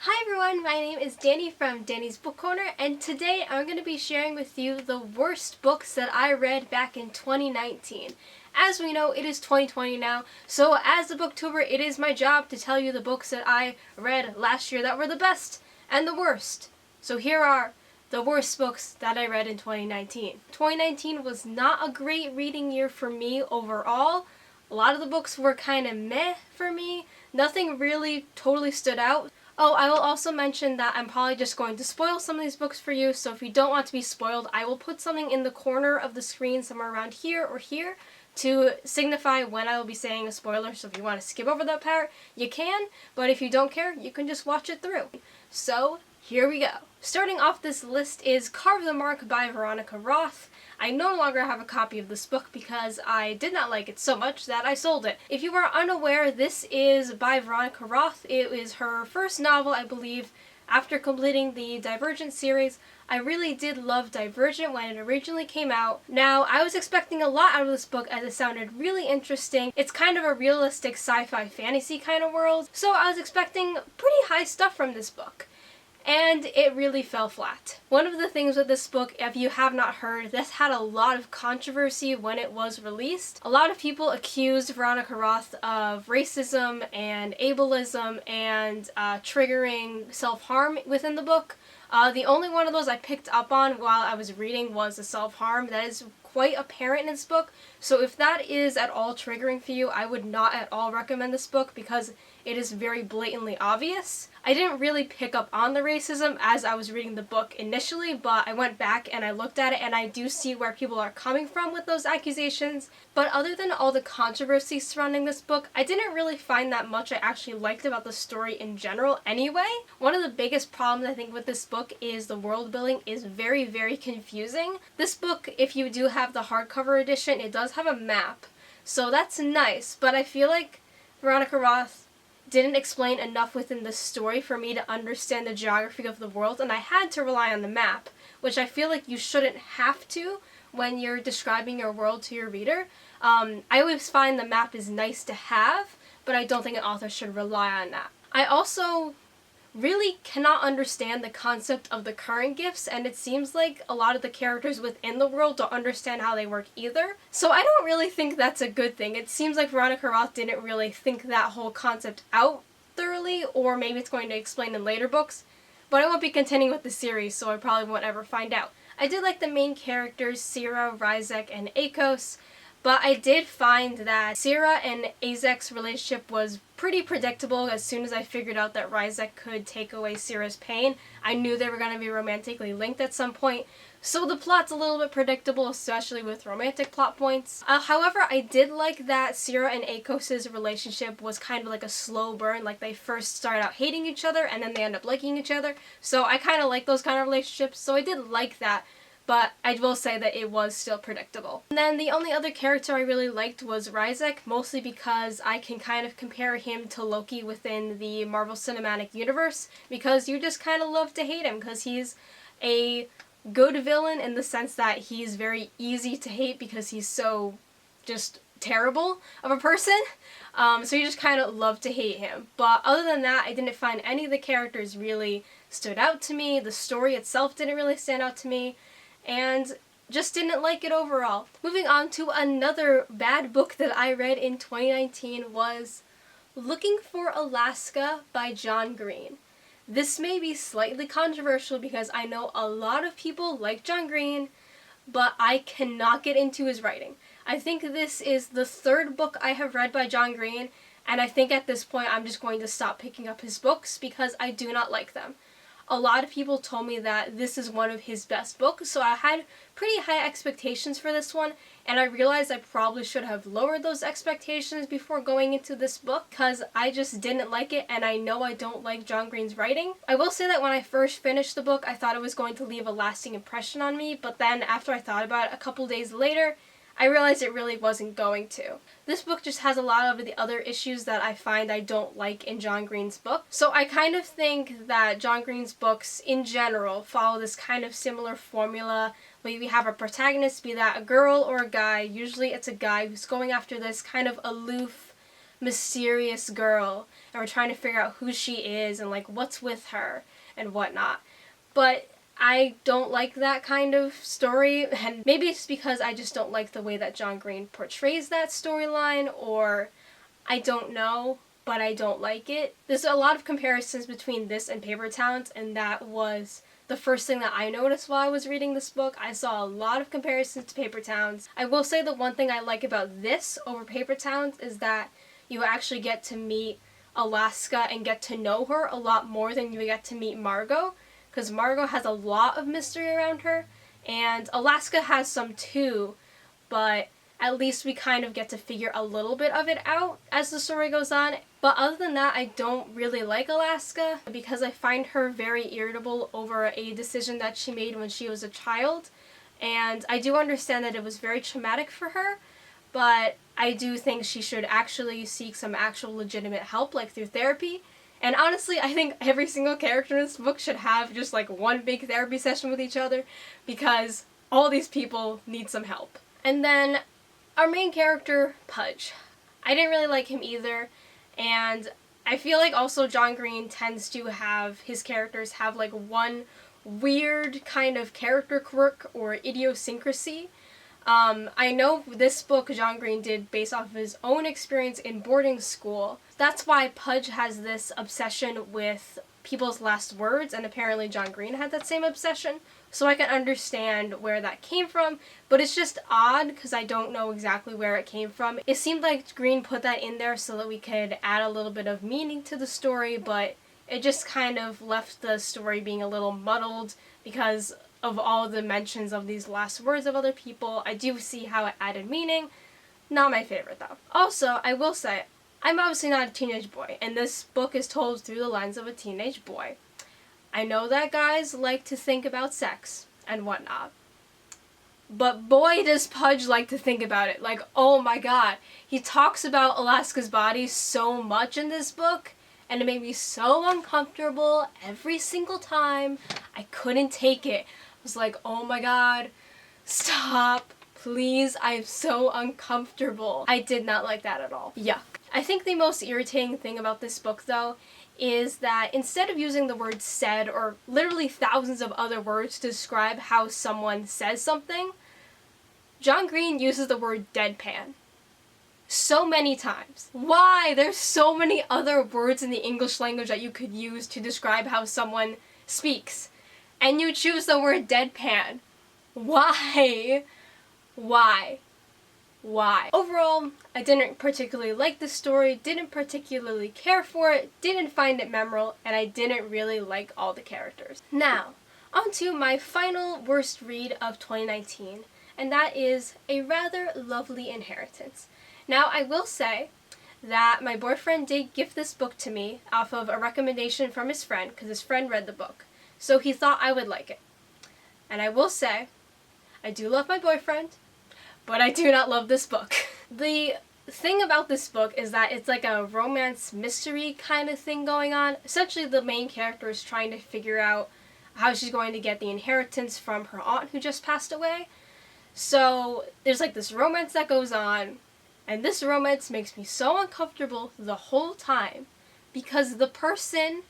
Hi everyone, my name is Dani from Dani's Book Corner, and today I'm going to be sharing with you the worst books that I read back in 2019. As we know, it is 2020 now, so as a booktuber, it is my job to tell you the books that I read last year that were the best and the worst. So here are the worst books that I read in 2019. 2019 was not a great reading year for me overall. A lot of the books were kind of meh for me. Nothing really totally stood out. Oh, I will also mention that I'm probably just going to spoil some of these books for you, so if you don't want to be spoiled, I will put something in the corner of the screen somewhere around here or here to signify when I will be saying a spoiler, so if you want to skip over that part, you can, but if you don't care, you can just watch it through. So, here we go. Starting off this list is Carve the Mark by Veronica Roth. I no longer have a copy of this book because I did not like it so much that I sold it. If you are unaware, this is by Veronica Roth. It is her first novel, I believe, after completing the Divergent series. I really did love Divergent when it originally came out. Now, I was expecting a lot out of this book as it sounded really interesting. It's kind of a realistic sci-fi fantasy kind of world, so I was expecting pretty high stuff from this book. And it really fell flat. One of the things with this book, if you have not heard, this had a lot of controversy when it was released. A lot of people accused Veronica Roth of racism and ableism and triggering self-harm within the book. The only one of those I picked up on while I was reading was the self-harm. That is quite apparent in this book, so if that is at all triggering for you, I would not at all recommend this book because it is very blatantly obvious. I didn't really pick up on the racism as I was reading the book initially, but I went back and I looked at it and I do see where people are coming from with those accusations. But other than all the controversy surrounding this book, I didn't really find that much I actually liked about the story in general anyway. One of the biggest problems I think with this book is the world building is very, very confusing. This book, if you do have the hardcover edition, it does have a map, so that's nice, but I feel like Veronica Roth didn't explain enough within the story for me to understand the geography of the world, and I had to rely on the map, which I feel like you shouldn't have to when you're describing your world to your reader. I always find the map is nice to have, but I don't think an author should rely on that. I also really cannot understand the concept of the current gifts, and it seems like a lot of the characters within the world don't understand how they work either. So I don't really think that's a good thing. It seems like Veronica Roth didn't really think that whole concept out thoroughly, or maybe it's going to explain in later books, but I won't be continuing with the series, so I probably won't ever find out. I did like the main characters, Sierra, Ryzek, and Akos, but I did find that Sierra and Azek's relationship was pretty predictable. As soon as I figured out that Ryzek could take away Sierra's pain, I knew they were going to be romantically linked at some point. So the plot's a little bit predictable, especially with romantic plot points. However, I did like that Sierra and Akos' relationship was kind of like a slow burn. Like, they first start out hating each other and then they end up liking each other. So I kind of like those kind of relationships, so I did like that. But I will say that it was still predictable. And then the only other character I really liked was Ryzek, mostly because I can kind of compare him to Loki within the Marvel Cinematic Universe, because you just kind of love to hate him, because he's a good villain in the sense that he's very easy to hate because he's so just terrible of a person. So you just kind of love to hate him. But other than that, I didn't find any of the characters really stood out to me. The story itself didn't really stand out to me, and just didn't like it overall. Moving on to another bad book that I read in 2019 was Looking for Alaska by John Green. This may be slightly controversial because I know a lot of people like John Green, but I cannot get into his writing. I think this is the third book I have read by John Green, and I think at this point I'm just going to stop picking up his books because I do not like them. A lot of people told me that this is one of his best books, so I had pretty high expectations for this one, and I realized I probably should have lowered those expectations before going into this book because I just didn't like it, and I know I don't like John Green's writing. I will say that when I first finished the book, I thought it was going to leave a lasting impression on me, but then after I thought about it a couple days later, I realized it really wasn't going to. This book just has a lot of the other issues that I find I don't like in John Green's book. So I kind of think that John Green's books in general follow this kind of similar formula where we have a protagonist, be that a girl or a guy. Usually it's a guy who's going after this kind of aloof, mysterious girl, and we're trying to figure out who she is and like what's with her and whatnot. But I don't like that kind of story, and maybe it's because I just don't like the way that John Green portrays that storyline, or I don't know, but I don't like it. There's a lot of comparisons between this and Paper Towns, and that was the first thing that I noticed while I was reading this book. I saw a lot of comparisons to Paper Towns. I will say the one thing I like about this over Paper Towns is that you actually get to meet Alaska and get to know her a lot more than you get to meet Margot, because Margot has a lot of mystery around her, and Alaska has some too, but at least we kind of get to figure a little bit of it out as the story goes on. But other than that, I don't really like Alaska because I find her very irritable over a decision that she made when she was a child. And I do understand that it was very traumatic for her, but I do think she should actually seek some actual legitimate help, like through therapy. And honestly, I think every single character in this book should have just like one big therapy session with each other, because all these people need some help. And then our main character, Pudge. I didn't really like him either, and I feel like also John Green tends to have his characters have like one weird kind of character quirk or idiosyncrasy. I know this book John Green did based off of his own experience in boarding school. That's why Pudge has this obsession with people's last words, and apparently John Green had that same obsession. So I can understand where that came from, but it's just odd because I don't know exactly where it came from. It seemed like Green put that in there so that we could add a little bit of meaning to the story, but it just kind of left the story being a little muddled because of all the mentions of these last words of other people. I do see how it added meaning. Not my favorite though. Also, I will say, I'm obviously not a teenage boy, and this book is told through the lens of a teenage boy. I know that guys like to think about sex and whatnot, but boy does Pudge like to think about it. Like, oh my god, he talks about Alaska's body so much in this book, and it made me so uncomfortable every single time. I couldn't take it. I was like, oh my god, stop, please, I'm so uncomfortable. I did not like that at all. Yuck. I think the most irritating thing about this book, though, is that instead of using the word said or literally thousands of other words to describe how someone says something, John Green uses the word deadpan so many times. Why? There's so many other words in the English language that you could use to describe how someone speaks, and you choose the word deadpan. Why? Why? Why? Overall, I didn't particularly like this story, didn't particularly care for it, didn't find it memorable, and I didn't really like all the characters. Now, on to my final worst read of 2019, and that is A Rather Lovely Inheritance. Now, I will say that my boyfriend did gift this book to me off of a recommendation from his friend, because his friend read the book, so he thought I would like it. And I will say, I do love my boyfriend, but I do not love this book. The thing about this book is that it's like a romance mystery kind of thing going on. Essentially, the main character is trying to figure out how she's going to get the inheritance from her aunt who just passed away. So there's like this romance that goes on, and this romance makes me so uncomfortable the whole time because the person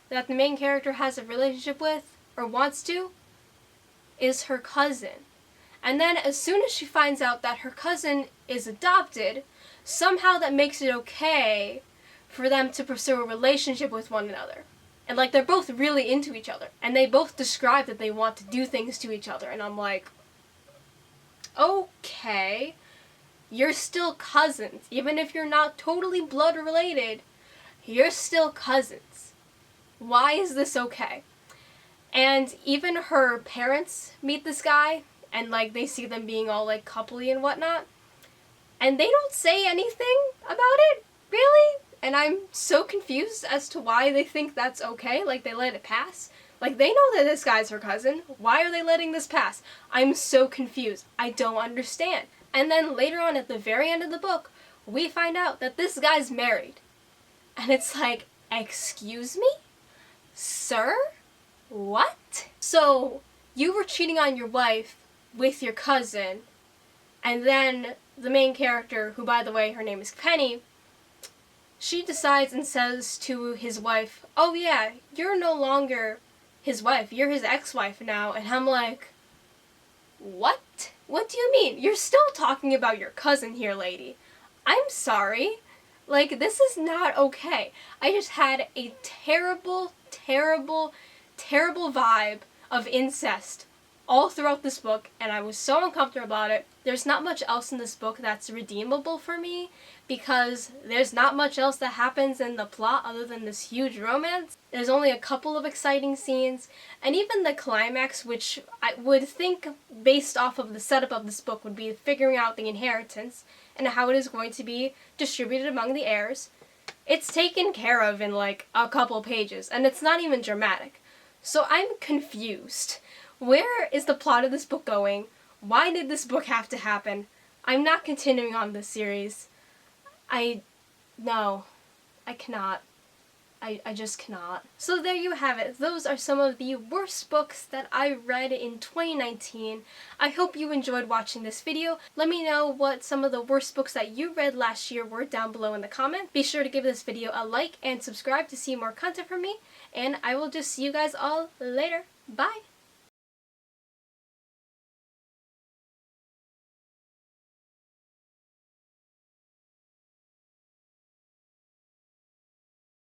that the main character has a relationship with, or wants to, is her cousin. And then as soon as she finds out that her cousin is adopted, somehow that makes it okay for them to pursue a relationship with one another. And like, they're both really into each other, and they both describe that they want to do things to each other, and I'm like, okay, you're still cousins. Even if you're not totally blood related, you're still cousins. Why is this okay? And even her parents meet this guy, and like they see them being all like coupley and whatnot, and they don't say anything about it, really? And I'm so confused as to why they think that's okay, like they let it pass. Like, they know that this guy's her cousin. Why are they letting this pass? I'm so confused. I don't understand. And then later on at the very end of the book, we find out that this guy's married. And it's like, excuse me? Sir? What? So, you were cheating on your wife with your cousin, and then the main character, who by the way, her name is Penny, she decides and says to his wife, "Oh yeah, you're no longer his wife, you're his ex-wife now." And I'm like, what? What do you mean? You're still talking about your cousin here, lady. I'm sorry. Like, this is not okay. I just had a terrible, terrible, terrible vibe of incest all throughout this book, and I was so uncomfortable about it. There's not much else in this book that's redeemable for me, because there's not much else that happens in the plot other than this huge romance. There's only a couple of exciting scenes, and even the climax, which I would think, based off of the setup of this book, would be figuring out the inheritance and how it is going to be distributed among the heirs. It's taken care of in like a couple pages, and it's not even dramatic. So I'm confused. Where is the plot of this book going? Why did this book have to happen? I'm not continuing on this series. No, I cannot. I just cannot. So there you have it. Those are some of the worst books that I read in 2019. I hope you enjoyed watching this video. Let me know what some of the worst books that you read last year were down below in the comments. Be sure to give this video a like and subscribe to see more content from me. And I will just see you guys all later. Bye!